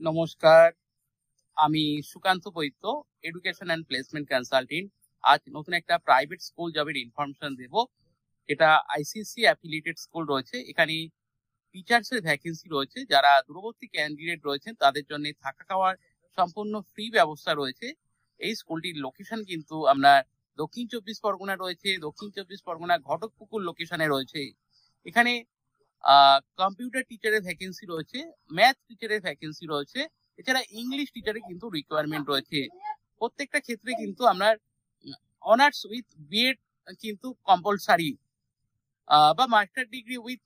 নমস্কার, আমি সুকান্ত বৈদ্য, education and placement consultant. আজ নতুন একটা প্রাইভেট স্কুল জবের ইনফরমেশন দেব। এটা আইসিএসসি অ্যাফিলিয়েটেড স্কুল রয়েছে। এখানে টিচার্সের ভ্যাকেন্সি রয়েছে। যারা দূরবর্তী ক্যান্ডিডেট রয়েছেন তাদের জন্য থাকা খাওয়ার সম্পূর্ণ ফ্রি ব্যবস্থা রয়েছে। এই স্কুলটির লোকেশন কিন্তু আপনার দক্ষিণ চব্বিশ পরগনা রয়েছে। দক্ষিণ চব্বিশ পরগনা ঘটকপুকুর লোকেশনে রয়েছে। এখানে কম্পিউটার টিচারের ভ্যাকেন্সি রয়েছে, ম্যাথ টিচারের ভ্যাকেন্সি রয়েছে, এছাড়া ইংলিশ টিচারের কিন্তু রিকোয়ারমেন্ট রয়েছে। প্রত্যেকটা ক্ষেত্রে কিন্তু আপনার অনার্স উইথ বিএড কিন্তু কম্পালসারি, বা master degree with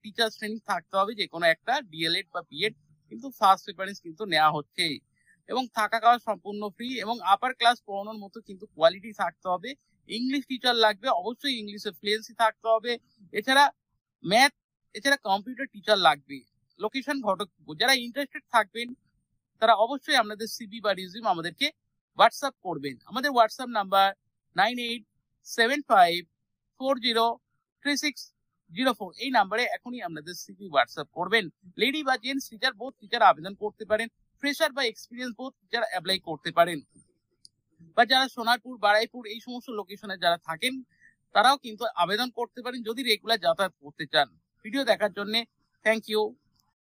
teacher training থাকতে হবে। যে কোনো একটা ডিএলএড বা বিএড কিন্তু ফার্স্ট প্রেফারেন্স কিন্তু নেওয়া হচ্ছে, এবং থাকা খাওয়া সম্পূর্ণ ফ্রি, এবং আপার ক্লাস পড়ানোর মতো কিন্তু কোয়ালিটি থাকতে হবে। ইংলিশ টিচার লাগবে, অবশ্যই ইংলিশে ফ্লুয়েন্সি থাকতে হবে। এছাড়া ম্যাথ, এছাড়া কম্পিউটার টিচার লাগবে। লোকেশন ঘটকপুকুর। যারা ইন্টারেস্টেড থাকবেন তারা অবশ্যই আপনাদের সিভি বা রিজিউম আমাদেরকে হোয়াটসঅ্যাপ করবেন। আমাদের হোয়াটসঅ্যাপ নাম্বার 9875403604। এই নাম্বারে এখনই আপনাদের সিভি হোয়াটসঅ্যাপ করবেন। লেডি বা জেন্টস টিচার, বোথ টিচার আবেদন করতে পারেন। ফ্রেশার বা এক্সপিরিয়েন্স বোথ টিচার অ্যাপ্লাই করতে পারেন। বা যারা সোনারপুর, বারাইপুর এই সমস্ত লোকেশনে যারা থাকেন তারাও কিন্তু আবেদন করতে পারেন যদি রেগুলার যাতায়াত করতে চান। ভিডিও দেখার জন্য থ্যাংক ইউ।